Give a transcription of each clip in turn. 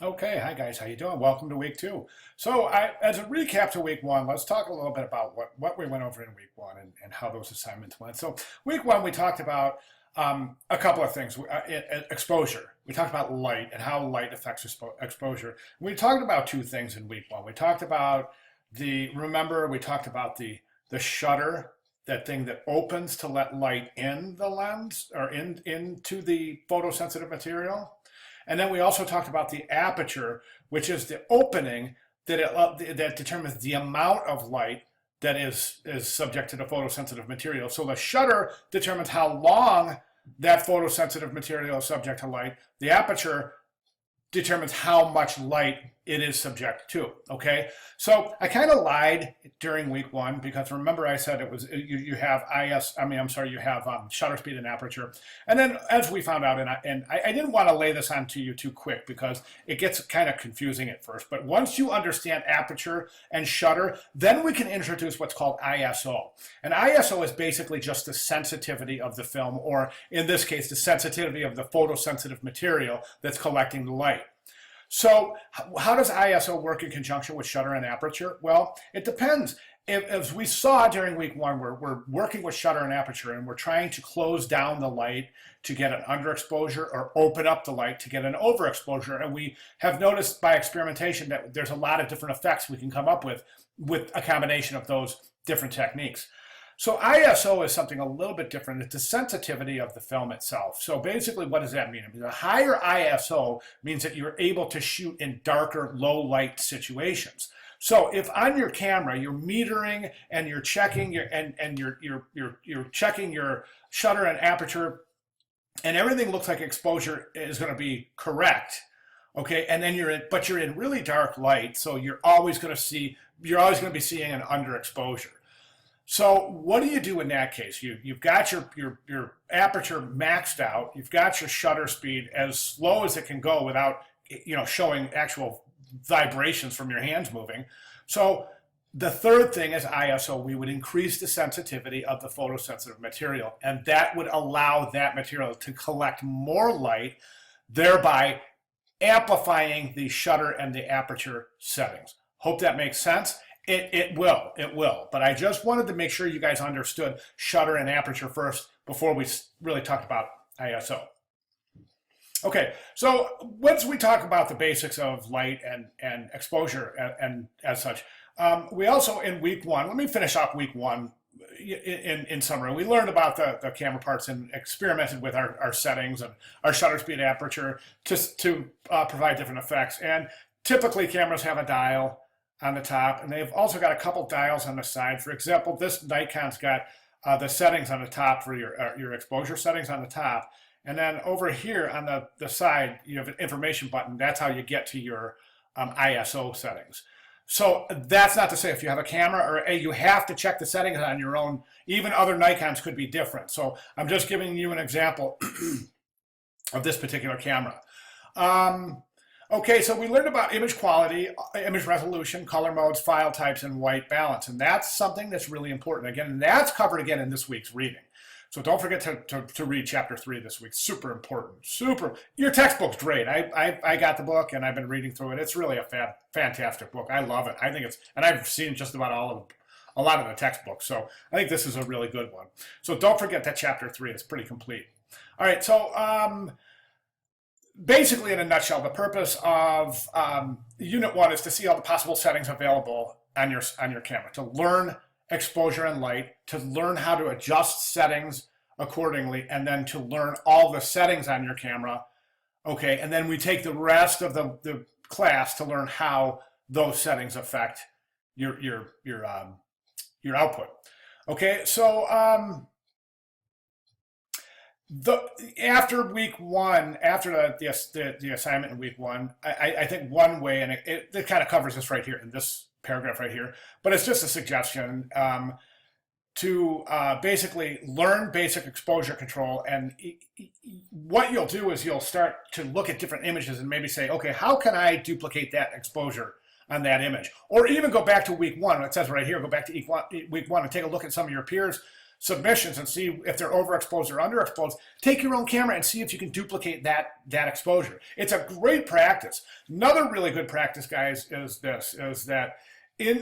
Okay, hi guys, how you doing? Welcome to week two. As a recap to week one, let's talk a little bit about what we went over in week one and how those assignments went. So, week one, we talked about a couple of things. Exposure. We talked about light and how light affects exposure. We talked about two things in week one. We talked about we talked about the shutter, that thing that opens to let light in the lens or into the photosensitive material. And then we also talked about the aperture, which is the opening that determines the amount of light that is subject to the photosensitive material. So the shutter determines how long that photosensitive material is subject to light. The aperture determines how much light it is subject to. Okay, so I kind of lied during week one because remember I said it was you have you have shutter speed and aperture, and then as we found out, I didn't want to lay this on to you too quick because it gets kind of confusing at first. But once you understand aperture and shutter, then we can introduce what's called ISO. And ISO is basically just the sensitivity of the film, or in this case, the sensitivity of the photosensitive material that's collecting the light. So how does ISO work in conjunction with shutter and aperture? Well, it depends. As we saw during week one, we're working with shutter and aperture, and we're trying to close down the light to get an underexposure or open up the light to get an overexposure. And we have noticed by experimentation that there's a lot of different effects we can come up with a combination of those different techniques. So ISO is something a little bit different. It's the sensitivity of the film itself. So basically, what does that mean? I mean, a higher ISO means that you're able to shoot in darker, low light situations. So if on your camera you're metering and you're checking you're checking your shutter and aperture, and everything looks like exposure is going to be correct, okay, and then you're in really dark light, so you're always going to be seeing an underexposure. So what do you do in that case? You've got your aperture maxed out. You've got your shutter speed as slow as it can go without showing actual vibrations from your hands moving. So the third thing is ISO. We would increase the sensitivity of the photosensitive material, and that would allow that material to collect more light, thereby amplifying the shutter and the aperture settings. Hope that makes sense. It will. But I just wanted to make sure you guys understood shutter and aperture first before we really talked about ISO. Okay, so once we talk about the basics of light and exposure and as such, we also in week one, let me finish off week one in summary. We learned about the camera parts and experimented with our settings and our shutter speed, aperture to provide different effects. And typically cameras have a dial on the top, and they've also got a couple dials on the side. For example, this Nikon's got the settings on the top for your exposure settings on the top, and then over here on the side you have an information button. That's how you get to your ISO settings. So that's not to say if you have a camera or you have to check the settings on your own. Even other Nikons could be different. So I'm just giving you an example of this particular camera. Okay, so we learned about image quality, image resolution, color modes, file types, and white balance. And that's something that's really important. Again, and that's covered again in this week's reading. So don't forget to read chapter 3 this week. Super important. Your textbook's great. I got the book and I've been reading through it. It's really a fantastic book. I love it. I think and I've seen just about a lot of the textbooks. So I think this is a really good one. So don't forget that chapter 3 is pretty complete. All right, so basically, in a nutshell, the purpose of Unit 1 is to see all the possible settings available on your camera, to learn exposure and light, to learn how to adjust settings accordingly, and then to learn all the settings on your camera. Okay, and then we take the rest of the class to learn how those settings affect your output. Okay, so after week one, after the assignment in week one, I think one way, and it kind of covers this right here in this paragraph right here, but it's just a suggestion to basically learn basic exposure control. And what you'll do is you'll start to look at different images and maybe say, okay, how can I duplicate that exposure on that image? Or even go back to week one. It says right here, go back to week one and take a look at some of your peers' submissions and see if they're overexposed or underexposed, take your own camera and see if you can duplicate that exposure. It's a great practice. Another really good practice, guys, is that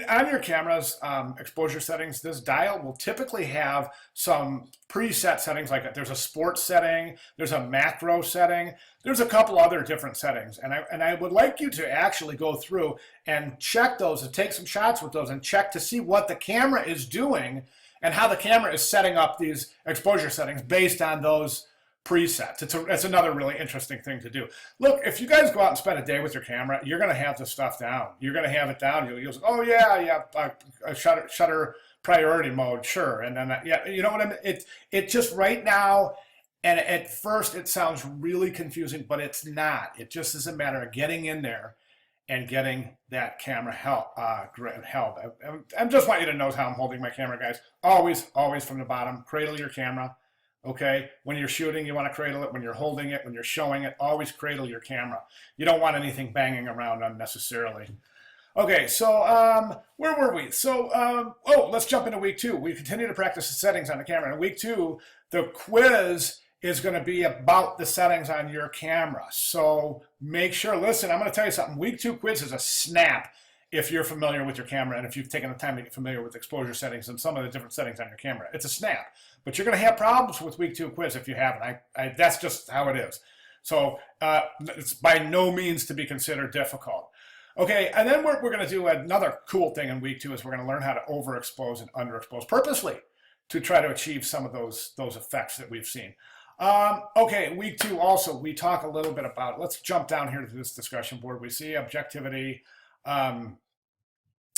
on your camera's exposure settings, this dial will typically have some preset settings, like there's a sports setting, there's a macro setting, there's a couple other different settings. And I would like you to actually go through and check those and take some shots with those and check to see what the camera is doing and how the camera is setting up these exposure settings based on those presets. It's another really interesting thing to do. Look, if you guys go out and spend a day with your camera, you're going to have this stuff down. You're going to have it down. You'll say, oh yeah, shutter priority mode, sure. And then yeah, you know what I mean? It just right now, and at first it sounds really confusing, but it's not. It just is a matter of getting in there and getting that camera held. I just want you to know how I'm holding my camera, guys. Always from the bottom. Cradle your camera. Okay, when you're shooting, you want to cradle it. When you're holding it, when you're showing it, always cradle your camera. You don't want anything banging around unnecessarily. Okay, so where were we? So, let's jump into week 2. We continue to practice the settings on the camera. In week 2, the quiz is going to be about the settings on your camera. So make sure, listen, I'm going to tell you something. Week 2 quiz is a snap if you're familiar with your camera and if you've taken the time to get familiar with exposure settings and some of the different settings on your camera. It's a snap. But you're going to have problems with week 2 quiz if you haven't. That's just how it is. So it's by no means to be considered difficult. Okay, and then we're going to do another cool thing in week 2 is we're going to learn how to overexpose and underexpose purposely to try to achieve some of those effects that we've seen. Okay, week 2 also, we talk a little bit about, let's jump down here to this discussion board. We see objectivity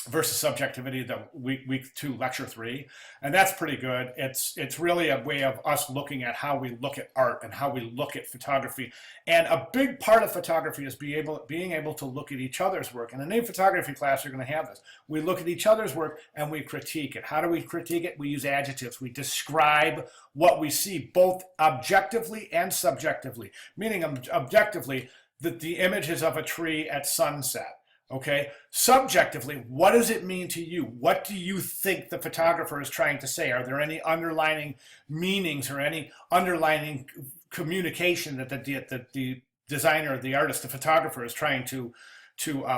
versus subjectivity, the week 2, lecture 3, and that's pretty good. It's really a way of us looking at how we look at art and how we look at photography. And a big part of photography is being able to look at each other's work. And in any photography class, you're going to have this. We look at each other's work and we critique it. How do we critique it? We use adjectives. We describe what we see, both objectively and subjectively. Meaning objectively, that the image is of a tree at sunset. Okay, subjectively, what does it mean to you? What do you think the photographer is trying to say? Are there any underlining meanings or any underlining communication that the designer, the artist, the photographer is trying to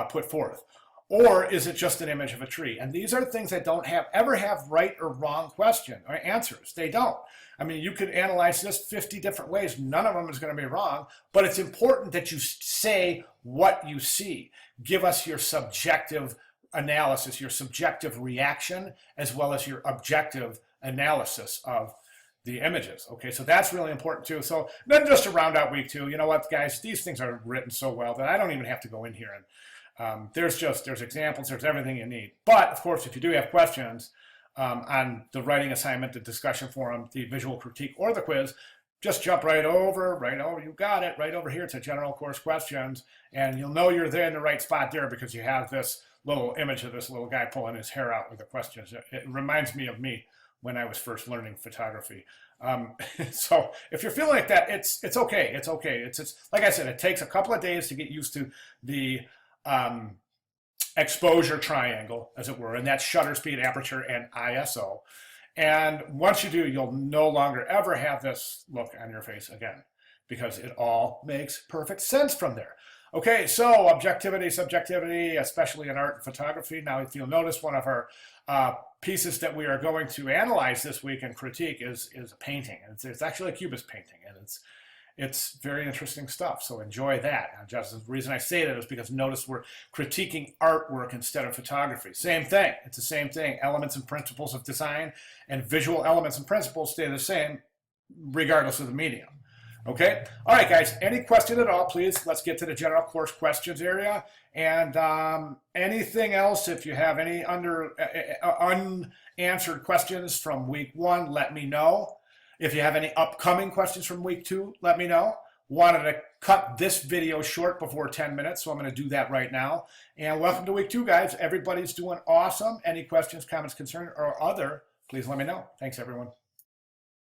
put forth? Or is it just an image of a tree? And these are things that don't ever have right or wrong question or answers. They don't. I mean, you could analyze this 50 different ways. None of them is going to be wrong, but it's important that you say what you see. Give us your subjective analysis, your subjective reaction, as well as your objective analysis of the images. Okay, so that's really important too. So then just to round out week 2, you know what, guys, these things are written so well that I don't even have to go in here and there's examples, there's everything you need. But of course, if you do have questions on the writing assignment, the discussion forum, the visual critique, or the quiz, just jump right over, you got it, right over here to general course questions, and you'll know you're there in the right spot there because you have this little image of this little guy pulling his hair out with the questions. It reminds me of me when I was first learning photography. So if you're feeling like that, it's okay. It's okay. It's like I said, it takes a couple of days to get used to the exposure triangle, as it were, and that's shutter speed, aperture, and ISO. And once you do, you'll no longer ever have this look on your face again because it all makes perfect sense from there. Okay, so objectivity, subjectivity, especially in art and photography. Now, if you'll notice, one of our pieces that we are going to analyze this week and critique is a painting. It's actually a cubist painting, and it's very interesting stuff, so enjoy that. And just the reason I say that is because notice we're critiquing artwork instead of photography. Same thing. It's the same thing. Elements and principles of design and visual elements and principles stay the same regardless of the medium. Okay? All right, guys. Any question at all, please? Let's get to the general course questions area. And anything else, if you have any unanswered questions from week 1, let me know. If you have any upcoming questions from week 2, let me know. Wanted to cut this video short before 10 minutes, so I'm going to do that right now. And welcome to week 2, guys. Everybody's doing awesome. Any questions, comments, concerns, or other, please let me know. Thanks, everyone.